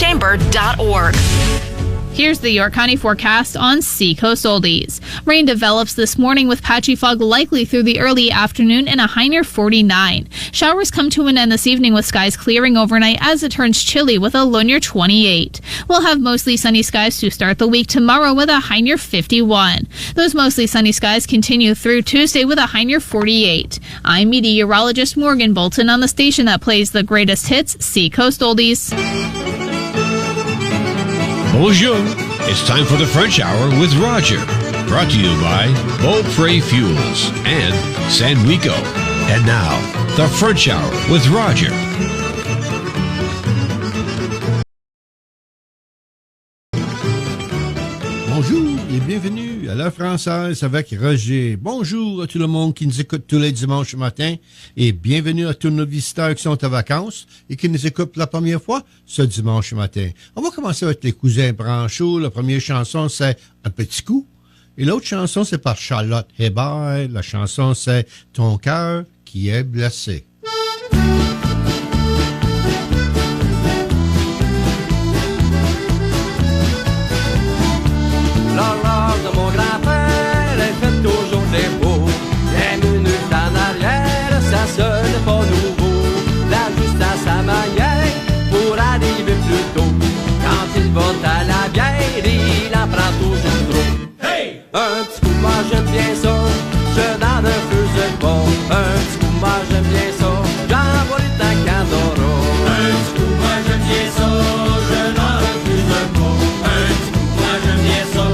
yorkcountychamber.org. Here's the York County forecast on Seacoast Oldies. Rain develops this morning with patchy fog likely through the early afternoon and a high near 49. Showers come to an end this evening with skies clearing overnight as it turns chilly with a low near 28. We'll have mostly sunny skies to start the week tomorrow with a high near 51. Those mostly sunny skies continue through Tuesday with a high near 48. I'm meteorologist Morgan Bolton on the station that plays the greatest hits, Seacoast Oldies. Bonjour. It's time for the French Hour with Roger. Brought to you by Beaupre Fuels and San Wico. And now, the French Hour with Roger. Bonjour et bienvenue à l'heure française avec Roger. Bonjour à tout le monde qui nous écoute tous les dimanches matin et bienvenue à tous nos visiteurs qui sont en vacances et qui nous écoutent pour la première fois ce dimanche matin. On va commencer avec les cousins Branchot. La première chanson, c'est Un petit coup. Et l'autre chanson, c'est par Charlotte Hébert. La chanson, c'est Ton cœur qui est blessé. L'horloge de mon grand-père, elle fait toujours des beaux. Les minutes en arrière, ça sonne pas nouveau. L'ajuste à sa manière pour arriver plus tôt. Quand il va à la bière, il en prend toujours trop. Hey! Un petit coup, moi j'aime bien ça, je n'en refuse pas. Un petit coup, moi j'aime bien ça, j'envoie les temps qu'en aura. Un petit coup, moi j'aime bien ça, je n'en refuse pas. Un petit coup, moi j'aime bien ça.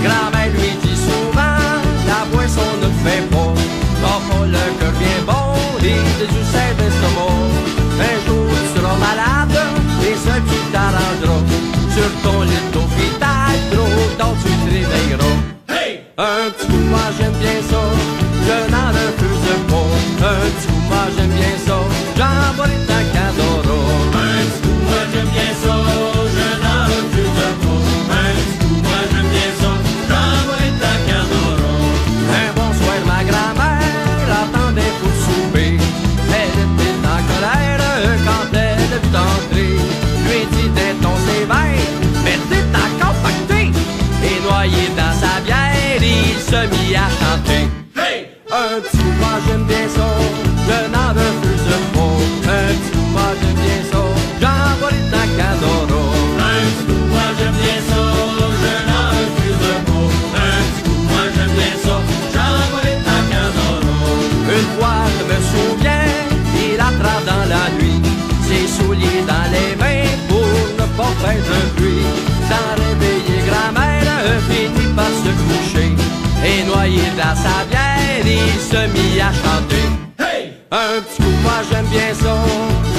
Grand-mère lui dit souvent, la boisson ne fait pas. T'as pas le cœur bien bon, et des ulcères d'estomac. Un jour tu seras malade, et ça tu t'arrangeras. Sur ton lit d'hôpital, trop tard tu te réveilleras. Hey! Un petit coup, moi j'aime bien ça, je n'en refuse pas. Un petit coup, moi j'aime bien ça, j'envoie les temps qu'à Dora. Un petit coup, moi j'aime bien ça, je n'en refuse pas. Un bon soir, ma grand-mère attendait pour souper. Elle était en colère quand elle a vu entrer. Lui dit d'un ton sévère, mais t'es encore pacté. Et noyé dans sa bière, il se mit à chanter. Hey! Un petit coup, moi j'aime bien ça, je n'en refuse pas. Un petit coup, moi j'aime bien ça, j'envoie les temps qu'à Dora. Un petit coup, moi j'aime bien ça, je n'en refuse pas. Un petit coup, moi j'aime bien ça, j'envoie les temps qu'à Dora. Une fois, je me souviens, il attrape dans la nuit ses souliers dans les mains pour ne pas faire de bruit. Sans réveiller grand-mère, finit par se coucher. Et noyé dans sa bière, il se mit à chanter. Hey! Un petit coup, moi j'aime bien ça,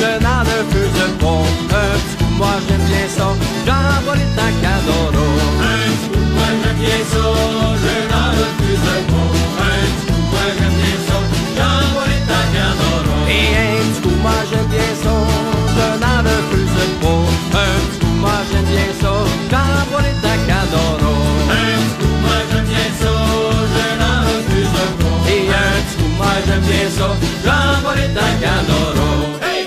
je n'en refuse pas. Un petit coup, moi j'aime bien ça, j'envoie les temps qu'à Dora. Un petit coup, moi j'aime bien ça, je n'en refuse pas. Un petit coup, moi j'aime bien ça, j'envoie les temps qu'à Dora. Et un petit coup, moi j'aime bien ça, je n'en refuse pas. Un petit coup, moi j'aime bien ça, j'envoie les temps qu'à Dora. Un petit coup, moi j'aime bien ça, je n'en refuse pas. Et un petit coup, moi j'aime bien ça, j'envoie les temps qu'à Dora. Hey!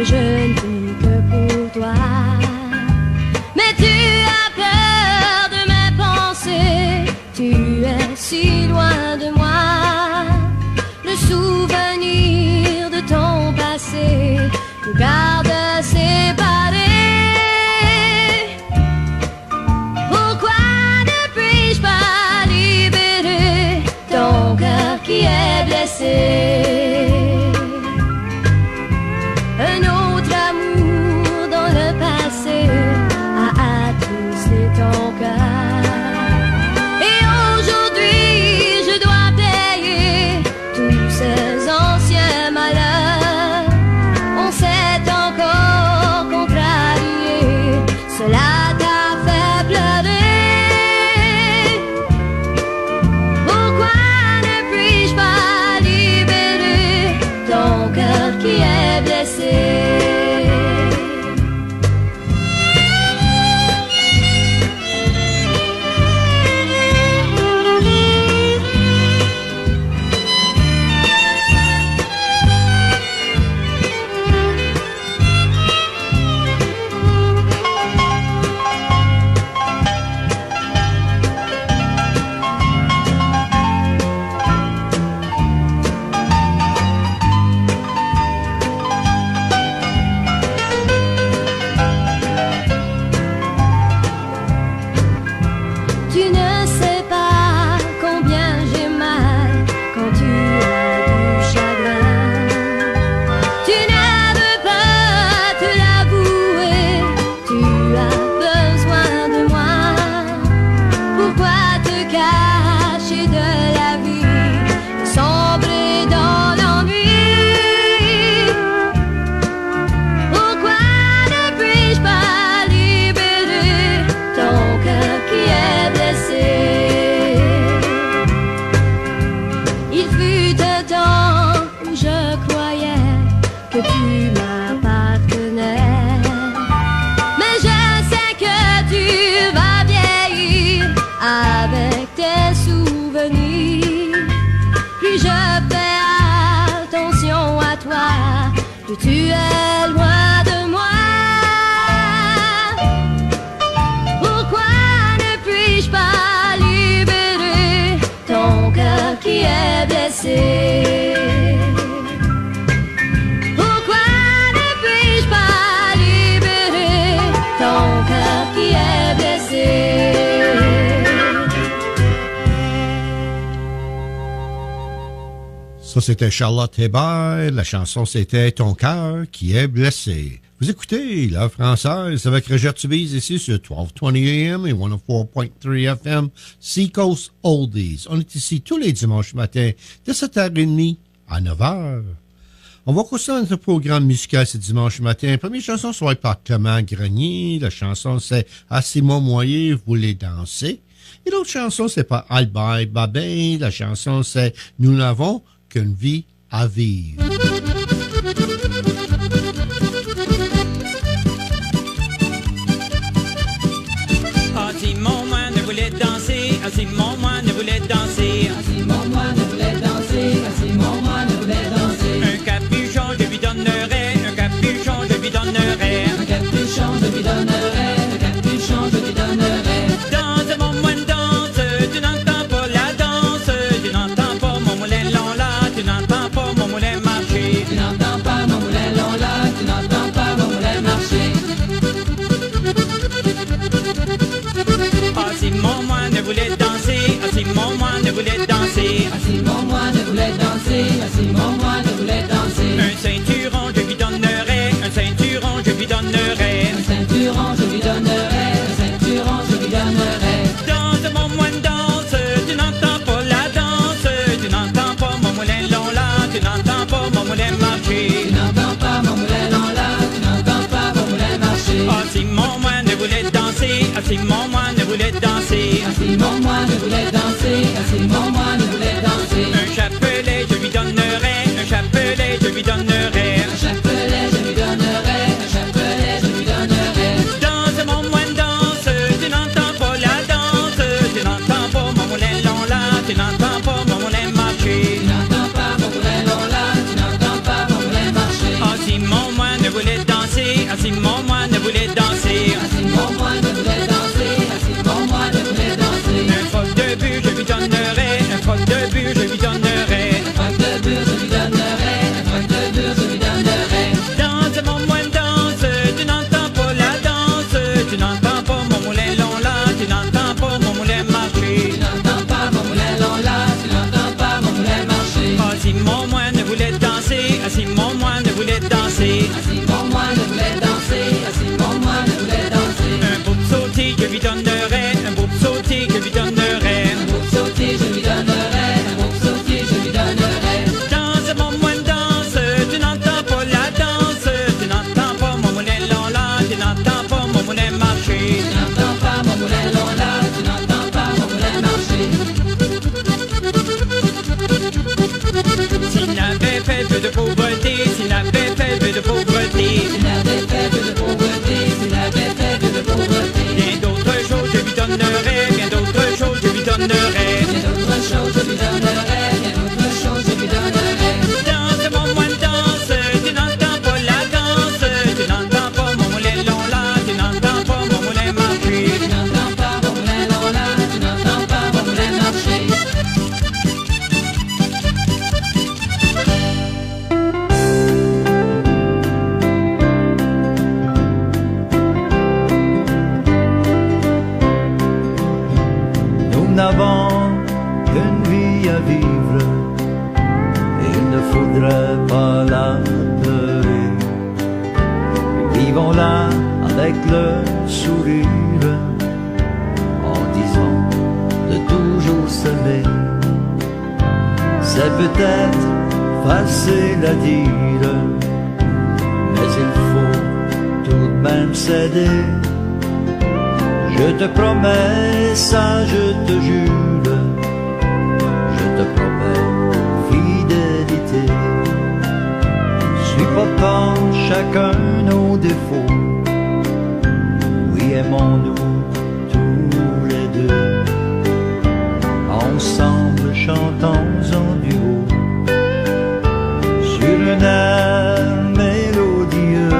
que je ne vis que pour toi. Mais tu as peur de mes pensées, tu es si loin de moi. Le souvenir de ton passé nous garde séparés. Pourquoi ne puis-je pas libérer ton cœur qui est blessé? Un autre amour dans le passé a attristé ton cœur. Et aujourd'hui je dois payer tous ces anciens malheurs. On s'est encore contrarié, cela t'a fait pleurer. Pourquoi ne puis-je pas libérer ton cœur qui est blessé? Tu ne sais pas combien j'ai mal quand tu as du chagrin. Tu ne veux pas te l'avouer, tu as besoin de moi. Pourquoi te cacher de la vie et sombrer dans l'ennui? Pourquoi ne puis-je pas libérer ton cœur qui est blessé? Il fut un temps où je croyais que tu m'appartenais, mais je sais que tu vas vieillir avec tes souvenirs. Plus je fais attention à toi, plus tu es loin de moi. Pourquoi ne puis-je pas libérer ton cœur qui est blessé? Pourquoi ne puis-je pas libérer ton cœur qui est blessé? Ça, c'était Charlotte Hébert. La chanson, c'était Ton cœur qui est blessé. Vous écoutez La Française avec Roger Tubise ici sur 1220 AM et 104.3 FM Seacoast Oldies. On est ici tous les dimanches matins de 7h30 à 9h. On va continuer notre programme musical ce dimanche matin. La première chanson sera par Clément Grenier. La chanson, c'est À Simon Moyer, voulez danser. Et l'autre chanson, c'est par Albert Babin. La chanson, c'est Nous n'avons qu'une vie à vivre. Ah, Simon, moi, ne voulait danser. Ah, Simon, moi, ne voulait danser. Ah, Simon, moi, ne voulait danser. Ah, Simon, moi, ne voulait danser. Un capuchon, je lui donnerai. Un capuchon, je lui donnerai. Un capuchon, je lui donnerai. Un capuchon, je lui donnerai. Danse, mon moine, danse. Tu n'entends pas la danse. Tu n'entends pas mon moulin long là. Tu n'entends pas mon moulin marcher. Tu n'entends pas mon moulin long là. Tu n'entends pas mon moulin marcher. Ah, Simon, moi, ne voulait danser. Ah, Simon, moi, ne voulait danser. Ah, Simon, moi, ne voulait danser. Ah, Simon, moi, ne voulait danser. Un ceinturon, je lui donnerai. Un ceinturon, je lui donnerai. Un ceinturon, je lui donnerai. Un ceinturon, je lui donnerai. Danse, mon moine, danse. Tu n'entends pas la danse. Tu n'entends pas mon moulin long là. Tu n'entends pas mon moulin marcher. Tu n'entends pas mon moulin long là. Tu n'entends pas mon moulin marcher. Ah, Simon, moi, ne voulait danser. Ah, Simon, moi, ne voulait danser. Ah, Simon, moi, ne voulait danser. Ah, Simon, moi, ne voulait danser. Un chapelet, je lui donnerai. Un chapelet, je lui donnerai. Un chapelet, je lui donnerai. Un chapelet, je lui donnerai. Danse, mon moine, danse. Tu n'entends pas la danse. Tu n'entends pas mon moulin long là. Tu n'entends pas mon moulin marcher. Tu n'entends pas mon moulin long là. Tu n'entends pas mon moulin marcher. Ah, Simon, moi, ne voulait voulait danser. Ainsi mon moi ne voulait danser, ainsi mon moi ne voulait danser. Un beau sauté je lui donnerais, un beau sauté je lui donnerais. Un beau sautier je lui donnerais, un beau sautier je lui donnerais. Danse mon moine danse, tu n'entends pas la danse, tu n'entends pas mon moulin long là, tu n'entends pas mon moulin marcher. Tu n'entends pas mon moulin long là, tu n'entends pas mon moulin marcher. S'il avait fait peu de pauvreté, s'il avait fait peu de pauvreté, S'il avait fait peu de pauvreté, s'il avait fait peu de pauvreté. bien d'autres choses je lui donnerais, bien d'autres choses je lui donnerais. Bien d'autres choses je lui donnerais, bien d'autres choses je lui donnerais. Danse mon moine danse, tu n'entends pas la danse, tu n'entends pas mon moulin long là, tu n'entends pas mon moulin marcher. Tu n'entends pas mon moulin long là, tu n'entends pas mon moulin marcher. Nous n'avons qu'une vie à vivre, et il ne faudrait pas la pleurer. Vivons-la avec le sourire, en disant de toujours s'aimer. C'est peut-être facile à dire, mais il faut tout de même s'aider. Je te promets ça, je te jure, je te promets fidélité. Supportant chacun nos défauts, oui aimons-nous tous les deux. Ensemble chantons en duo, sur un air mélodieux.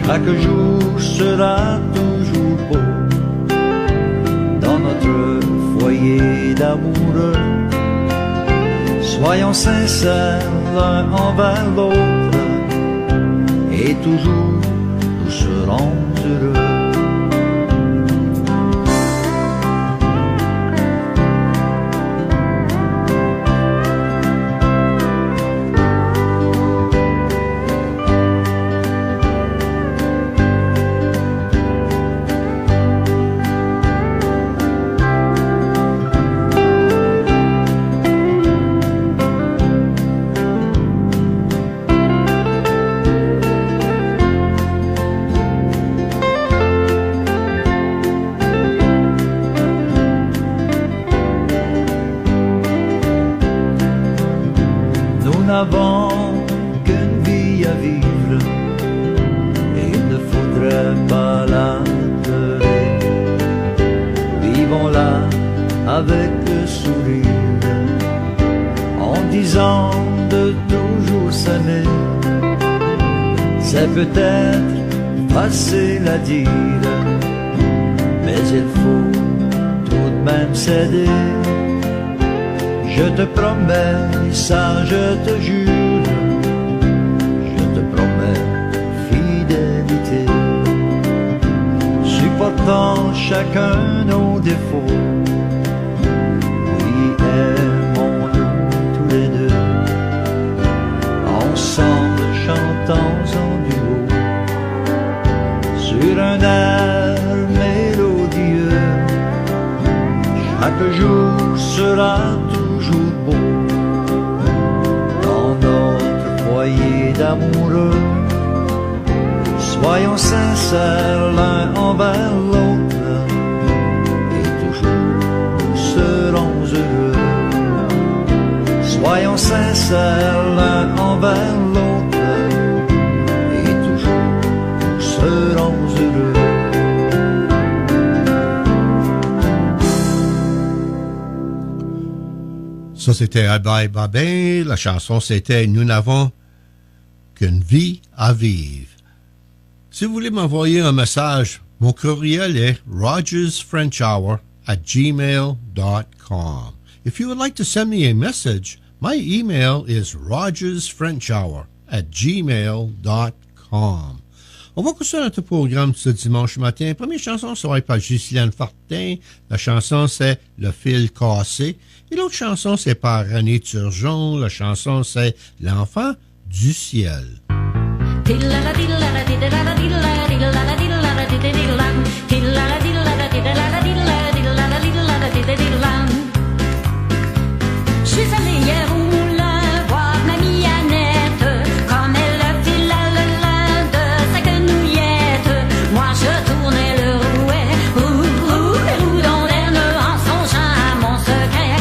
Chaque jour sera toujours beau dans notre foyer d'amoureux. Soyons sincères l'un envers l'autre, et toujours nous serons heureux. Nous n'avons qu'une vie à vivre, et il ne faudrait pas la pleurer. Vivons-la avec le sourire, en disant de toujours s'aimer. C'est peut-être facile à dire, mais il faut tout de même s'aider. Je te promets ça, je te jure, je te promets fidélité. Supportant chacun nos défauts, oui aimons-nous tous les deux. Ensemble chantons en duo, sur un air mélodieux. Chaque jour sera toujours beau dans notre foyer d'amoureux. Soyons sincères l'un envers l'autre, et toujours nous serons heureux. Soyons sincères l'un envers l'autre, et toujours nous serons heureux. Ça, c'était Albert Babin. La chanson, c'était Nous n'avons qu'une vie à vivre. Si vous voulez m'envoyer un message, mon courriel est rogersfrenchhour@gmail.com. If you would like to send me a message, my email is rogersfrenchhour@gmail.com. On va continuer notre programme ce dimanche matin. Première chanson sera par Ghislaine Fortin. La chanson, c'est Le fil cassé. Et l'autre chanson, c'est par René Turgeon. La chanson, c'est L'enfant du ciel. Je suis allée hier au moulin voir mamie Annette, comme elle filait le lin de sa quenouillette. Moi je tournais le rouet, dans l'aine en songeant à mon secret.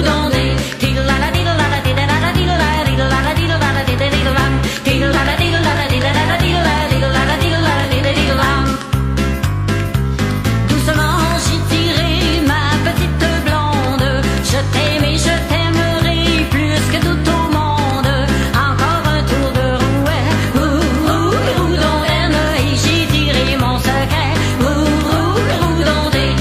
Dans des doucement j'y tirais ma petite blonde. Je t'aime et je t'aimerai plus que tout au monde. Encore un tour de rouet, dans l'aine et j'y tiré mon secret. Dans des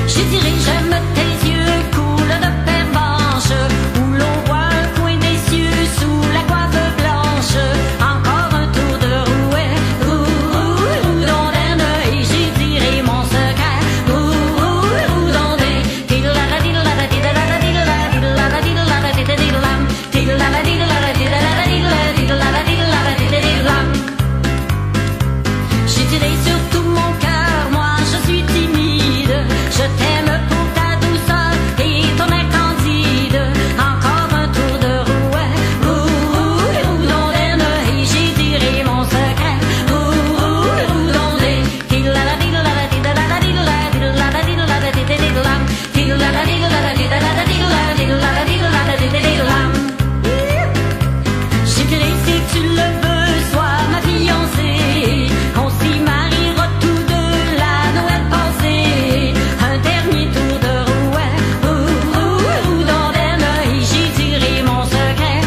j'ai tiré, j'aime tes yeux couleur de pervenche, où l'on voit un coin des cieux sous la coiffe blanche. Encore un tour de rouet, dans l'aine et j'ai tiré mon secret. Dans des j'ai tiré sur tout mon cœur, moi je suis timide. Je t'aime pour ta douceur et ton air candide. Encore un tour de rouet, dans l'aine et j'ai tiré mon secret. Dans des j'ai tiré, si tu le veux, sois ma fiancée. On s'y mariera tous deux la Noël passée. Un dernier tour de rouet, dans l'aine et j'ai tiré mon secret.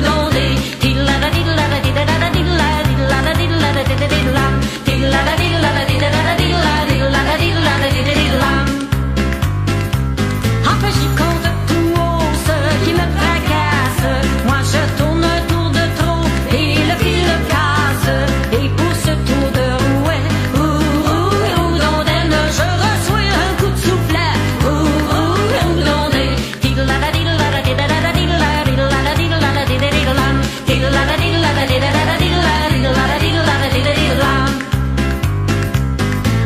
Dans des enfin j'y compte tout haut ce qui me fracasse. Moi je tourne un tour de trop et le fil le casse. Et pour ce tour de rouet, dans l'aine je reçois un coup de soufflet. Dans des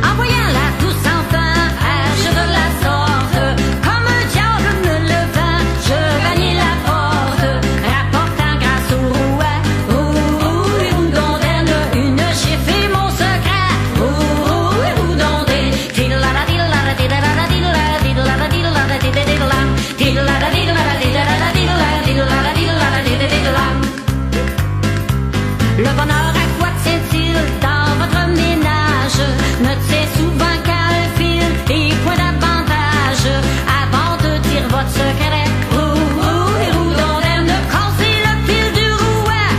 en voyant la douce enfant agir de la sorte, comme un diable me levant, je gagnai la porte, rapportant grâce au rouet, dans l'aine une chiffre et mon secret. Dans des le bonheur à quoi tient-il dans votre ménage? Ne tient souvent qu'à un fil et point d'avantage. Avant de dire votre secret, dans l'aine, cassez le fil du rouet.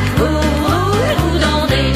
Dans des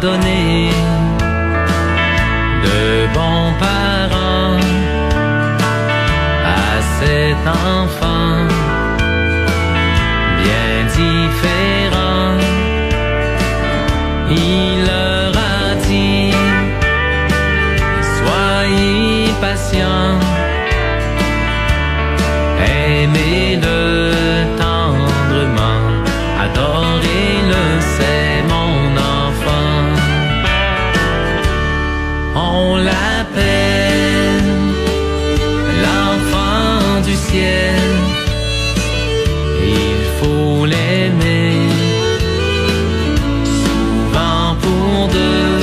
donné de bons parents à cet enfant bien différent. il leur a dit, soyez patients, aimez-le tendrement, adorez-le, c'est mon enfant. On l'appelle l'enfant du ciel, il faut l'aimer, souvent pour deux,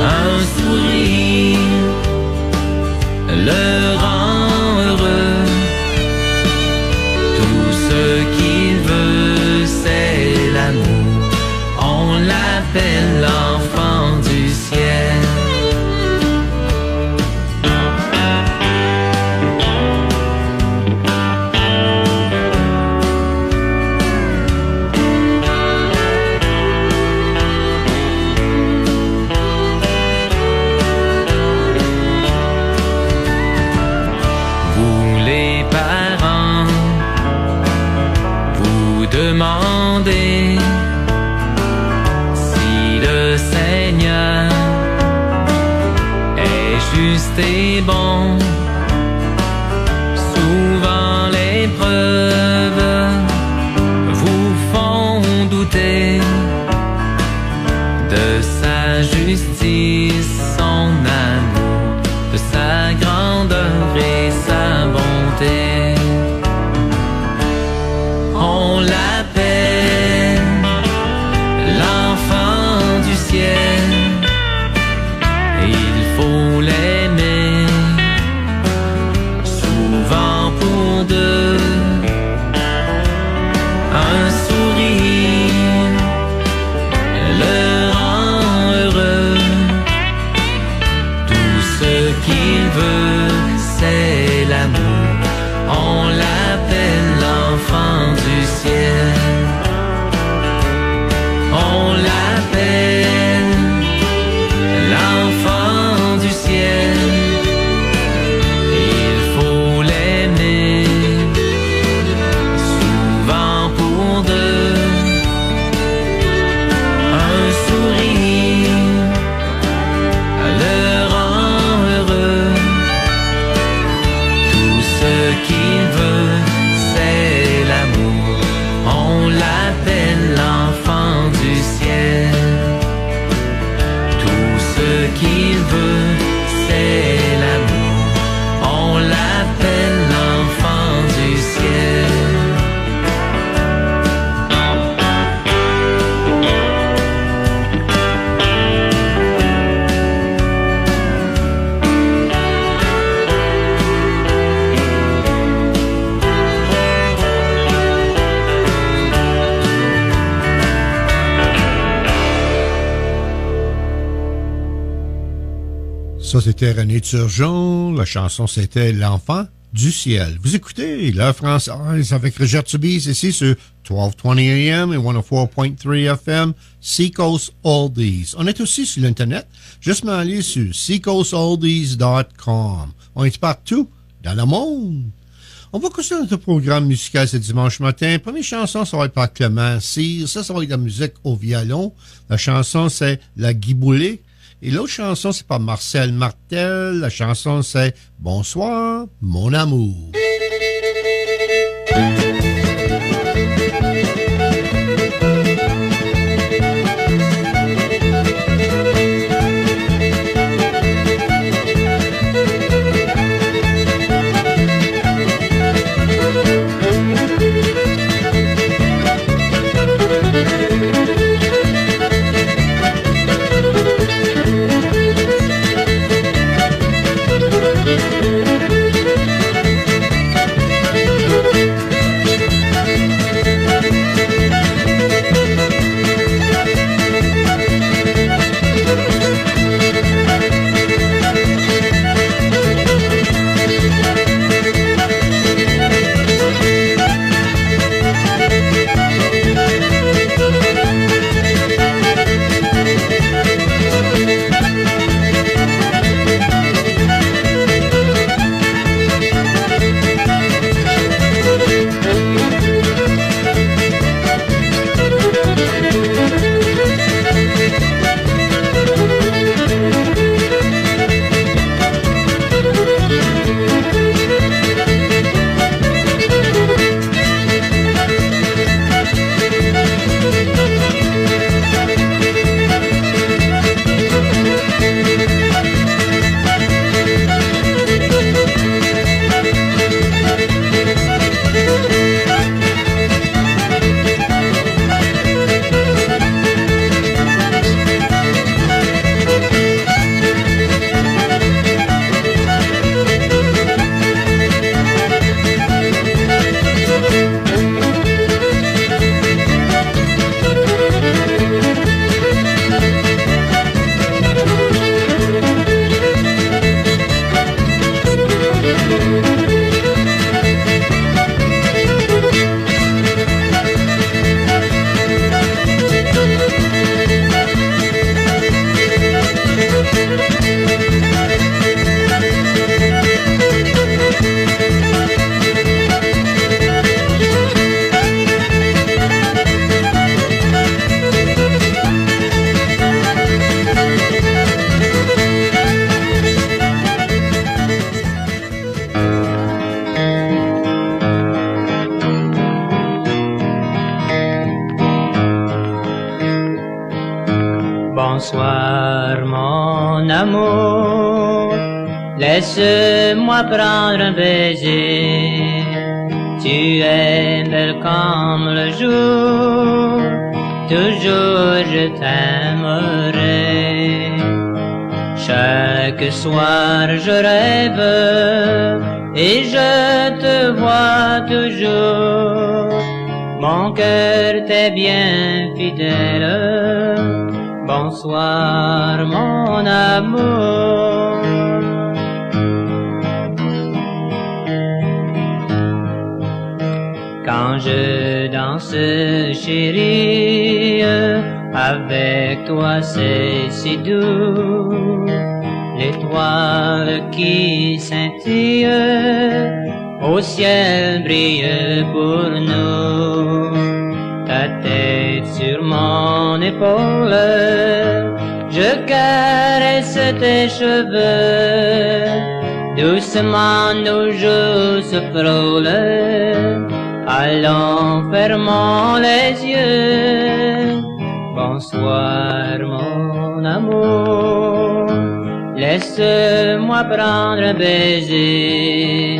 un sourire le rend heureux, tout ce qu'il veut c'est l'amour, on l'appelle l'enfant du ciel. Demandez si le Seigneur est juste et bon. Souvent les preuves vous font douter de sa justice, son amour, de sa grandeur et sa bonté. On l'appelle l'enfant du ciel, il faut l'aimer, souvent pour deux, un sourire le rend heureux, tout ce qu'il veut c'est l'amour, on l'appelle l'enfant du ciel. On l'appelle l'enfant du ciel, il faut l'aimer, souvent pour deux, un sourire le rend heureux, tout ce qu'il veut c'est l'amour, on l'appelle l'enfant du ciel, tout ce qu'il veut c'est l'amour, on l'appelle l'enfant du ciel. Ça, c'était René Turgeon. La chanson, c'était L'Enfant du ciel. Vous écoutez La Française avec Roger Tubize ici sur 1220 AM et 104.3 FM, Seacoast Oldies. On est aussi sur l'Internet. Juste m'aller sur seacoastoldies.com. On est partout dans le monde. On va continuer notre programme musical ce dimanche matin. Première chanson, ça va être par Clément Cyr. Ça va être de la musique au violon. La chanson, c'est La Giboulée. Et l'autre chanson, c'est par Marcel Martel. La chanson, c'est Bonsoir, mon amour. Bonsoir mon amour, laisse-moi prendre un baiser. Tu es belle comme le jour, toujours je t'aimerai. Chaque soir je rêve et je te vois toujours. Mon cœur t'est bien fidèle. Bonsoir mon amour. Quand je danse, chérie, avec toi c'est si doux. L'étoile qui scintille au ciel brille pour nous. Ta tête sur mon épaule, je caresse tes cheveux. Doucement nos joues se frôlent. Allons, fermons les yeux. Bonsoir mon amour, laisse-moi prendre un baiser.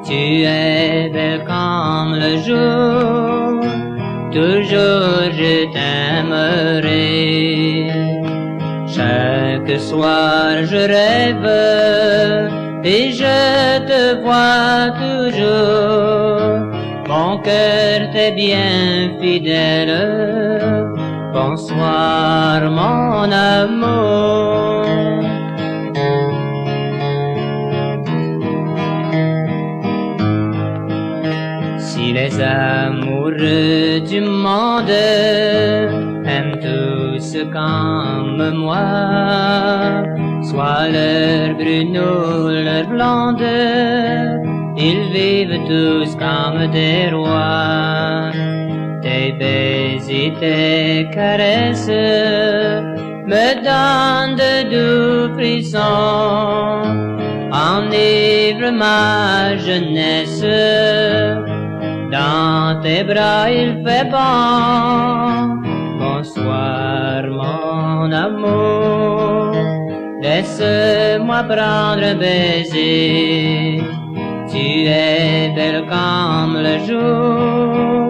Tu es belle comme le jour, toujours je t'aimerai. Chaque soir je rêve et je te vois toujours. Mon cœur t'est bien fidèle. Bonsoir mon amour. Si les amoureux du monde aiment tous comme moi, soit leur brune ou leur blonde, ils vivent tous comme des rois. Tes baisers, tes caresses me donnent de doux frissons, enivrent ma jeunesse. Dans tes bras il fait bon. Bonsoir mon amour, laisse-moi prendre un baiser. Tu es belle comme le jour,